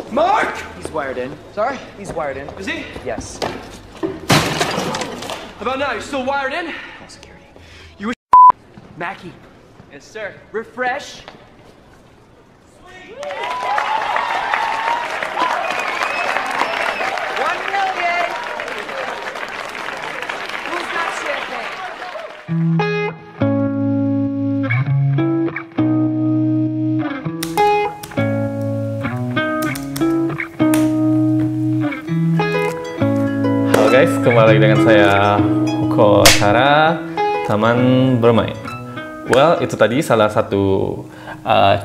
Mark! He's wired in. Sorry? He's wired in. Is he? Yes. How about now? You still wired in? Call security. You Mackie. Yes, sir. Refresh. $1 million. Who's got champagne? Halo guys, kembali lagi dengan saya Hugo acara Taman Bermain. Well, itu tadi salah satu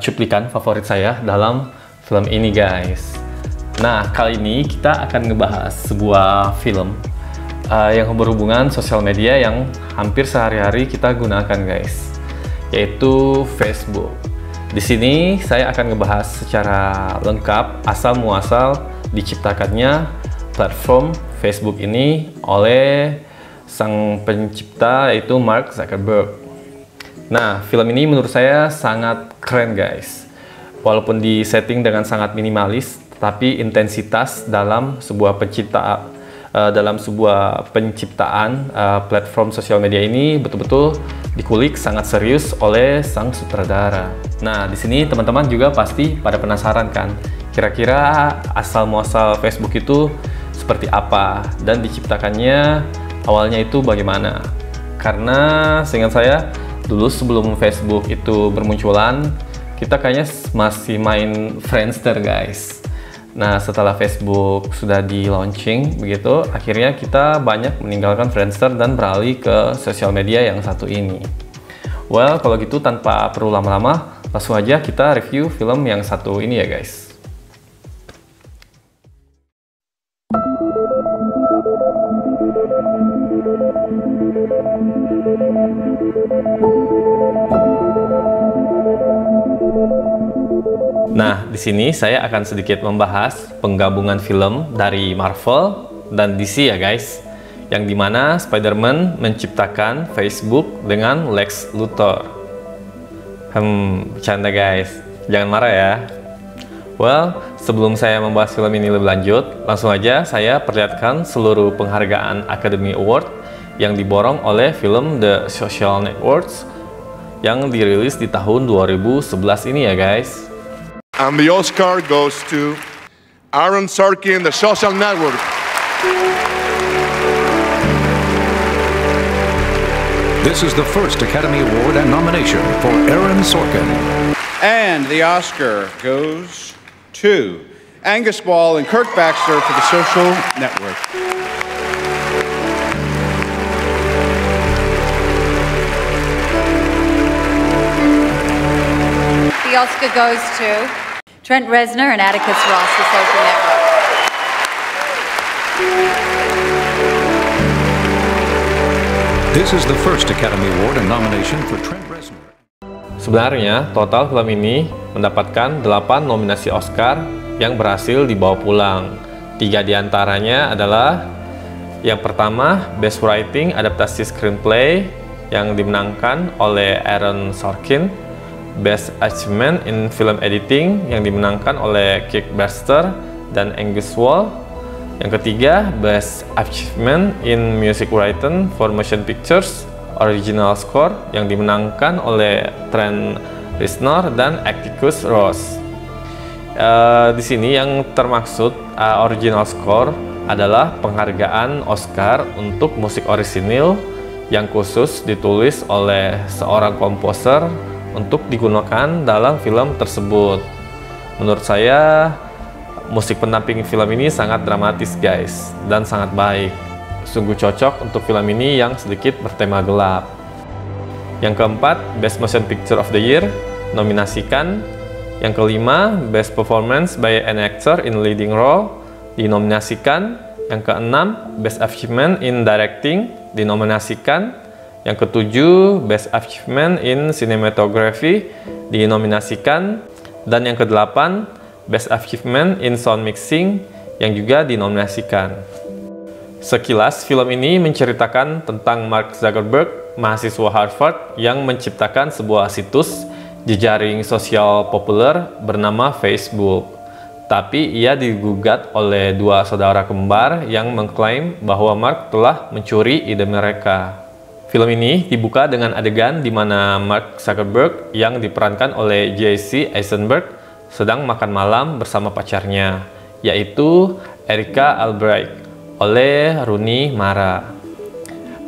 cuplikan favorit saya dalam film ini guys. Nah, kali ini kita akan ngebahas sebuah film yang berhubungan sosial media yang hampir sehari-hari kita gunakan guys, yaitu Facebook. Di sini saya akan ngebahas secara lengkap asal muasal diciptakannya platform Facebook ini oleh sang pencipta, yaitu Mark Zuckerberg. Nah, film ini menurut saya sangat keren guys. Walaupun disetting dengan sangat minimalis, tetapi intensitas dalam sebuah penciptaan platform sosial media ini betul-betul dikulik sangat serius oleh sang sutradara. Nah, di sini teman-teman juga pasti pada penasaran kan, kira-kira asal muasal Facebook itu seperti apa dan diciptakannya awalnya itu bagaimana? Karena seingat saya dulu sebelum Facebook itu bermunculan, kita kayaknya masih main Friendster guys. Nah, setelah Facebook sudah di launching begitu, akhirnya kita banyak meninggalkan Friendster dan beralih ke sosial media yang satu ini. Well, kalau gitu tanpa perlu lama-lama, langsung aja kita review film yang satu ini ya guys. Nah, di sini saya akan sedikit membahas penggabungan film dari Marvel dan DC ya guys, yang dimana Spider-Man menciptakan Facebook dengan Lex Luthor. Bercanda guys, jangan marah ya. Well, sebelum saya membahas film ini lebih lanjut, langsung aja saya perlihatkan seluruh penghargaan Academy Award yang diborong oleh film The Social Networks yang dirilis di tahun 2011 ini ya guys. And the Oscar goes to Aaron Sorkin, The Social Network. This is the first Academy Award and nomination for Aaron Sorkin. And the Oscar goes to Angus Ball and Kirk Baxter for The Social Network. The Oscar goes to Trent Reznor and Atticus Ross, The Social Network. This is the first Academy Award and nomination for Trent Reznor. Sebenarnya, total film ini mendapatkan 8 nominasi Oscar yang berhasil dibawa pulang. 3 diantaranya adalah yang pertama, Best Writing Adaptasi Screenplay yang dimenangkan oleh Aaron Sorkin. Best Achievement in Film Editing yang dimenangkan oleh Kirk Baxter dan Angus Wall. Yang ketiga, Best Achievement in Music Writing for Motion Pictures Original Score yang dimenangkan oleh Trent Reznor dan Atticus Ross. Di sini yang termaksud original score adalah penghargaan Oscar untuk musik orisinil yang khusus ditulis oleh seorang komposer untuk digunakan dalam film tersebut. Menurut saya, musik pendamping film ini sangat dramatis guys, dan sangat baik. Sungguh cocok untuk film ini yang sedikit bertema gelap. Yang keempat, Best Motion Picture of the Year nominasikan. Yang kelima, Best Performance by an Actor in Leading Role dinominasikan. Yang keenam, Best Achievement in Directing dinominasikan. Yang ketujuh, Best Achievement in Cinematography dinominasikan. Dan yang kedelapan, Best Achievement in Sound Mixing yang juga dinominasikan. Sekilas, film ini menceritakan tentang Mark Zuckerberg, mahasiswa Harvard yang menciptakan sebuah situs jejaring sosial populer bernama Facebook. Tapi ia digugat oleh dua saudara kembar yang mengklaim bahwa Mark telah mencuri ide mereka. Film ini dibuka dengan adegan di mana Mark Zuckerberg yang diperankan oleh Jesse Eisenberg sedang makan malam bersama pacarnya, yaitu Erika Albright oleh Rooney Mara.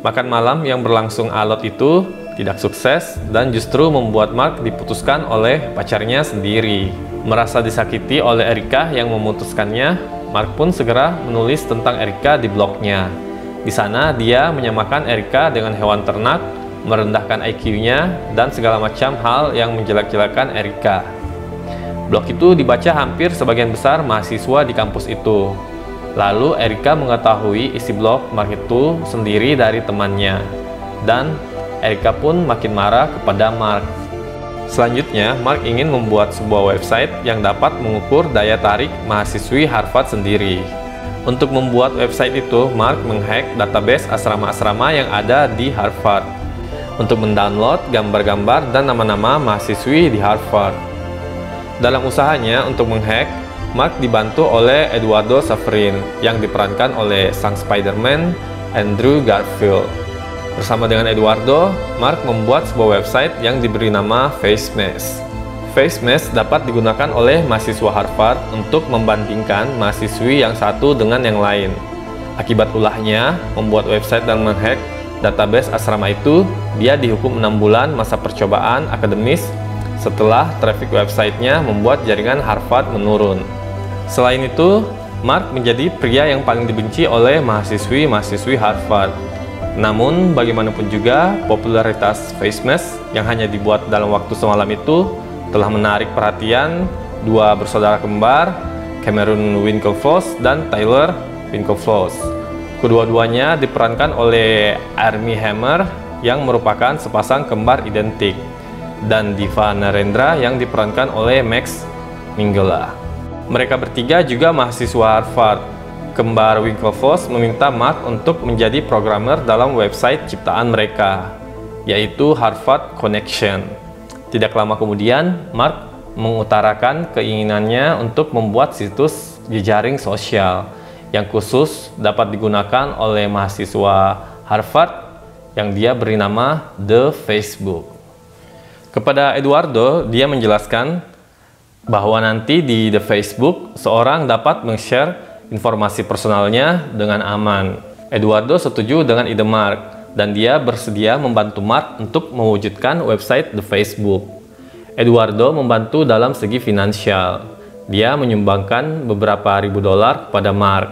Makan malam yang berlangsung alot itu tidak sukses dan justru membuat Mark diputuskan oleh pacarnya sendiri. Merasa disakiti oleh Erika yang memutuskannya, Mark pun segera menulis tentang Erika di blognya. Di sana dia menyamakan Erika dengan hewan ternak, merendahkan IQ-nya, dan segala macam hal yang menjelek-jelekan Erika. Blog itu dibaca hampir sebagian besar mahasiswa di kampus itu. Lalu Erika mengetahui isi blog Mark itu sendiri dari temannya, dan Erika pun makin marah kepada Mark. Selanjutnya, Mark ingin membuat sebuah website yang dapat mengukur daya tarik mahasiswi Harvard sendiri. Untuk membuat website itu, Mark menghack database asrama-asrama yang ada di Harvard untuk mendownload gambar-gambar dan nama-nama mahasiswi di Harvard. Dalam usahanya untuk menghack, Mark dibantu oleh Eduardo Saverin yang diperankan oleh sang Spider-Man Andrew Garfield. Bersama dengan Eduardo, Mark membuat sebuah website yang diberi nama FaceMesh. FaceMesh dapat digunakan oleh mahasiswa Harvard untuk membandingkan mahasiswi yang satu dengan yang lain. Akibat ulahnya membuat website dan menghack database asrama itu, dia dihukum 6 bulan masa percobaan akademis setelah traffic websitenya membuat jaringan Harvard menurun. Selain itu, Mark menjadi pria yang paling dibenci oleh mahasiswi-mahasiswi Harvard. Namun, bagaimanapun juga, popularitas FaceMesh yang hanya dibuat dalam waktu semalam itu telah menarik perhatian dua bersaudara kembar, Cameron Winklevoss dan Tyler Winklevoss. Kedua-duanya diperankan oleh Armie Hammer yang merupakan sepasang kembar identik, dan Diva Narendra yang diperankan oleh Max Minghella. Mereka bertiga juga mahasiswa Harvard. Kembar Winklevoss meminta Mark untuk menjadi programmer dalam website ciptaan mereka, yaitu Harvard Connection. Tidak lama kemudian, Mark mengutarakan keinginannya untuk membuat situs jejaring sosial yang khusus dapat digunakan oleh mahasiswa Harvard yang dia beri nama The Facebook. Kepada Eduardo, dia menjelaskan bahwa nanti di The Facebook, seorang dapat meng-share informasi personalnya dengan aman. Eduardo setuju dengan ide Mark, dan dia bersedia membantu Mark untuk mewujudkan website The Facebook. Eduardo membantu dalam segi finansial. Dia menyumbangkan beberapa ribu dolar kepada Mark.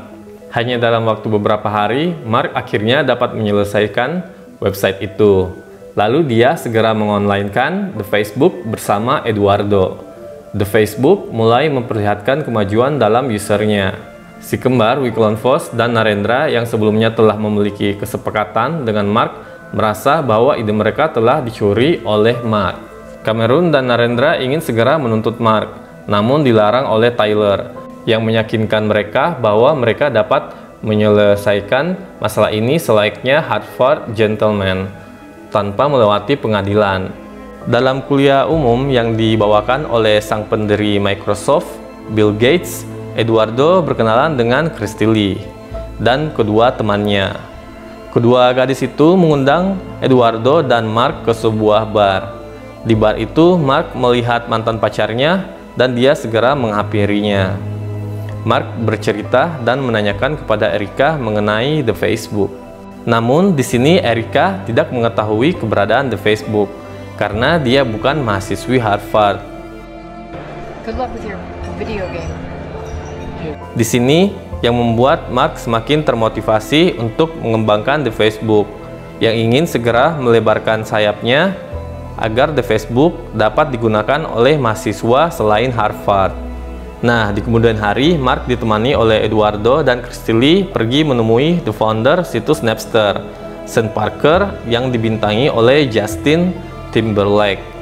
Hanya dalam waktu beberapa hari, Mark akhirnya dapat menyelesaikan website itu. Lalu dia segera mengonlinekan The Facebook bersama Eduardo. The Facebook mulai memperlihatkan kemajuan dalam usernya. Si kembar Winklevoss dan Narendra yang sebelumnya telah memiliki kesepakatan dengan Mark merasa bahwa ide mereka telah dicuri oleh Mark. Cameron dan Narendra ingin segera menuntut Mark, namun dilarang oleh Tyler, yang meyakinkan mereka bahwa mereka dapat menyelesaikan masalah ini selayaknya Harvard gentleman, tanpa melewati pengadilan. Dalam kuliah umum yang dibawakan oleh sang pendiri Microsoft, Bill Gates, Eduardo berkenalan dengan Christy Lee dan kedua temannya. Kedua gadis itu mengundang Eduardo dan Mark ke sebuah bar. Di bar itu, Mark melihat mantan pacarnya dan dia segera menghampirinya. Mark bercerita dan menanyakan kepada Erika mengenai The Facebook. Namun di sini Erika tidak mengetahui keberadaan The Facebook karena dia bukan mahasiswi Harvard. Good luck with your video game. Di sini yang membuat Mark semakin termotivasi untuk mengembangkan The Facebook, yang ingin segera melebarkan sayapnya agar The Facebook dapat digunakan oleh mahasiswa selain Harvard. Nah, di kemudian hari, Mark ditemani oleh Eduardo dan Christy Lee pergi menemui the founder situs Napster, Sean Parker, yang dibintangi oleh Justin Timberlake.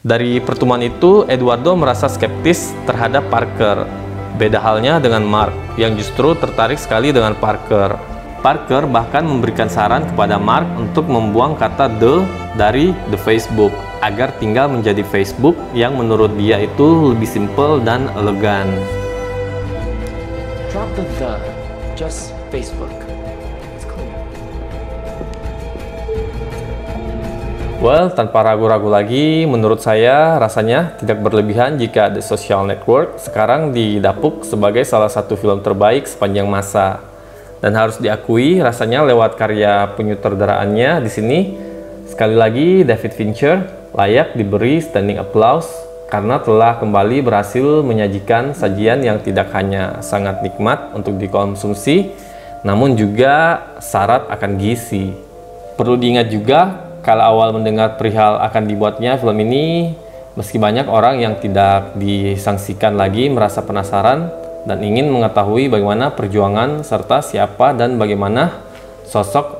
Dari pertemuan itu, Eduardo merasa skeptis terhadap Parker. Beda halnya dengan Mark, yang justru tertarik sekali dengan Parker. Parker bahkan memberikan saran kepada Mark untuk membuang kata the dari the Facebook agar tinggal menjadi Facebook yang menurut dia itu lebih simple dan elegan. Drop the, just Facebook. It's clear. Well, tanpa ragu-ragu lagi, menurut saya rasanya tidak berlebihan jika The Social Network sekarang didapuk sebagai salah satu film terbaik sepanjang masa. Dan harus diakui, rasanya lewat karya penyutradaraannya di sini, sekali lagi David Fincher layak diberi standing applause karena telah kembali berhasil menyajikan sajian yang tidak hanya sangat nikmat untuk dikonsumsi, namun juga syarat akan gizi. Perlu diingat juga, kalau awal mendengar perihal akan dibuatnya film ini, meski banyak orang yang tidak disangsikan lagi merasa penasaran dan ingin mengetahui bagaimana perjuangan serta siapa dan bagaimana sosok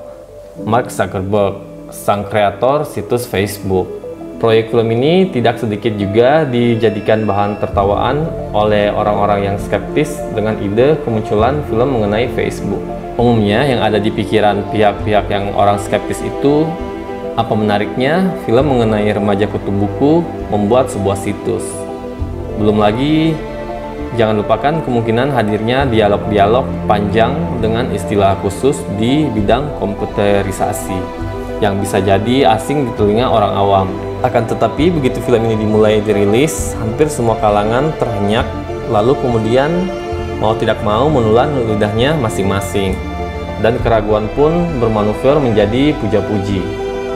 Mark Zuckerberg, sang kreator situs Facebook. Proyek film ini tidak sedikit juga dijadikan bahan tertawaan oleh orang-orang yang skeptis dengan ide kemunculan film mengenai Facebook. Umumnya yang ada di pikiran pihak-pihak yang orang skeptis itu, apa menariknya film mengenai remaja kutub buku membuat sebuah situs. Belum lagi, jangan lupakan kemungkinan hadirnya dialog-dialog panjang dengan istilah khusus di bidang komputerisasi yang bisa jadi asing di telinga orang awam. Akan tetapi begitu film ini dimulai dirilis, hampir semua kalangan terhenyak, lalu kemudian mau tidak mau menelan lidahnya masing-masing. Dan keraguan pun bermanuver menjadi puja-puji.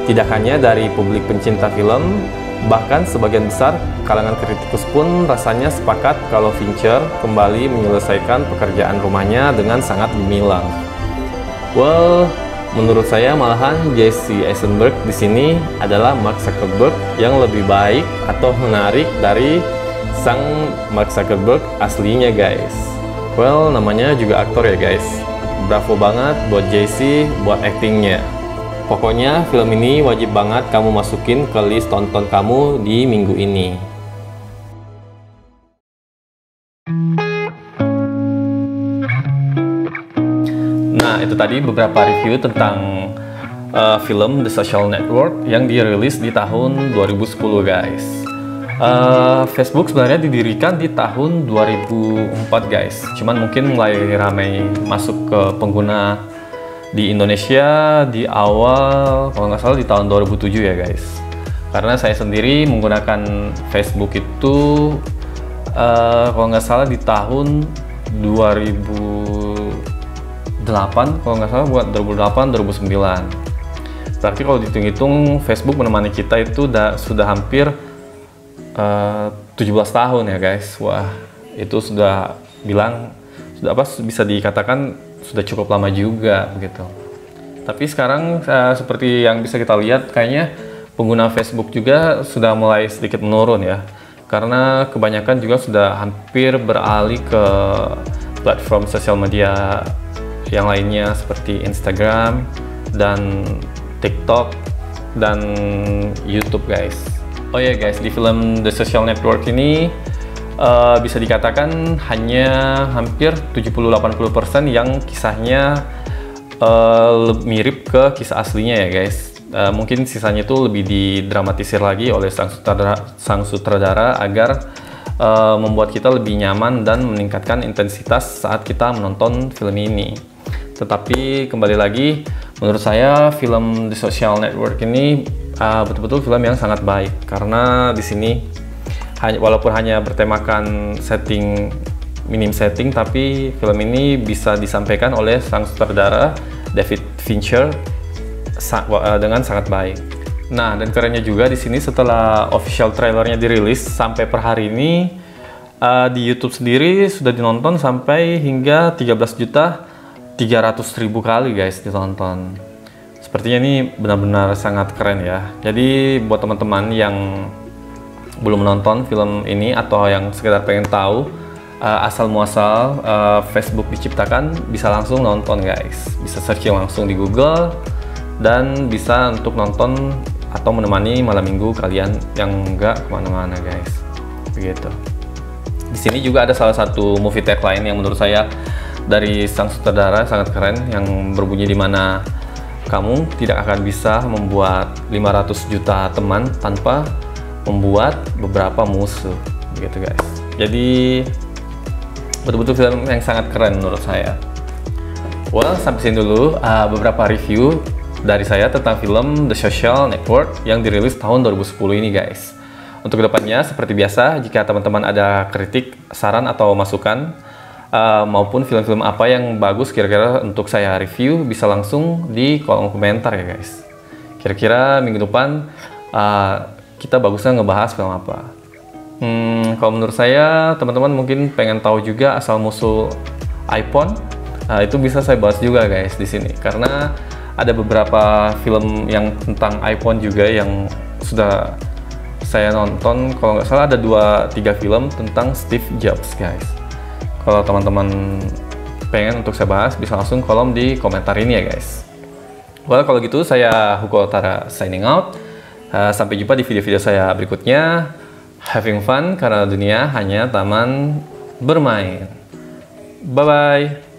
Tidak hanya dari publik pencinta film, bahkan sebagian besar kalangan kritikus pun rasanya sepakat kalau Fincher kembali menyelesaikan pekerjaan rumahnya dengan sangat gemilang. Well, menurut saya malahan Jesse Eisenberg di sini adalah Mark Zuckerberg yang lebih baik atau menarik dari sang Mark Zuckerberg aslinya, guys. Well, namanya juga aktor ya, guys. Bravo banget buat Jesse buat aktingnya. Pokoknya film ini wajib banget kamu masukin ke list tonton kamu di minggu ini. Nah, itu tadi beberapa review tentang film The Social Network yang dirilis di tahun 2010, guys. Facebook sebenarnya didirikan di tahun 2004, guys. Cuman mungkin mulai ramai masuk ke pengguna di Indonesia di awal, kalau nggak salah di tahun 2007 ya, guys. Karena saya sendiri menggunakan Facebook itu kalau nggak salah di tahun 2008, kalau nggak salah buat 2008-2009. Berarti kalau dihitung-hitung Facebook menemani kita itu sudah hampir 17 tahun ya, guys. Wah, itu sudah bisa dikatakan sudah cukup lama juga begitu. Tapi sekarang seperti yang bisa kita lihat, kayaknya pengguna Facebook juga sudah mulai sedikit menurun ya, karena kebanyakan juga sudah hampir beralih ke platform sosial media yang lainnya seperti Instagram dan TikTok dan YouTube, guys. Oh ya, guys, di film The Social Network ini bisa dikatakan hanya hampir 70-80% yang kisahnya mirip ke kisah aslinya ya, guys. Mungkin sisanya itu lebih didramatisir lagi oleh sang sutradara agar membuat kita lebih nyaman dan meningkatkan intensitas saat kita menonton film ini. Tetapi kembali lagi, menurut saya film The Social Network ini betul-betul film yang sangat baik, karena di sini walaupun hanya bertemakan minim setting, tapi film ini bisa disampaikan oleh sang sutradara David Fincher dengan sangat baik. Nah, dan kerennya juga di sini setelah official trailernya dirilis sampai per hari ini di YouTube sendiri sudah dinonton sampai hingga 13.300.000 kali, guys, ditonton. Sepertinya ini benar-benar sangat keren ya. Jadi buat teman-teman yang belum menonton film ini atau yang sekedar pengen tahu asal muasal Facebook diciptakan, bisa langsung nonton, guys. Bisa searching langsung di Google dan bisa untuk nonton atau menemani malam minggu kalian yang enggak kemana-mana, guys. Begitu. Di sini juga ada salah satu movie tagline yang menurut saya dari sang sutradara sangat keren yang berbunyi di mana kamu tidak akan bisa membuat 500 juta teman tanpa membuat beberapa musuh, gitu guys. Jadi betul-betul film yang sangat keren menurut saya. Well, sampai sini dulu beberapa review dari saya tentang film The Social Network yang dirilis tahun 2010 ini guys. Untuk kedepannya, seperti biasa, jika teman-teman ada kritik, saran atau masukan, maupun film-film apa yang bagus kira-kira untuk saya review, bisa langsung di kolom komentar ya guys. Kira-kira minggu depan kita bagusnya ngebahas film apa. Kalau menurut saya, teman-teman mungkin pengen tahu juga asal musuh iPhone. Itu bisa saya bahas juga guys di sini, karena ada beberapa film yang tentang iPhone juga yang sudah saya nonton. Kalau nggak salah ada 2-3 film tentang Steve Jobs guys. Kalau teman-teman pengen untuk saya bahas, bisa langsung kolom di komentar ini ya guys. Well, kalau gitu saya Hugo Tara signing out. Sampai jumpa di video-video saya berikutnya. Having fun, karena dunia hanya taman bermain. Bye-bye.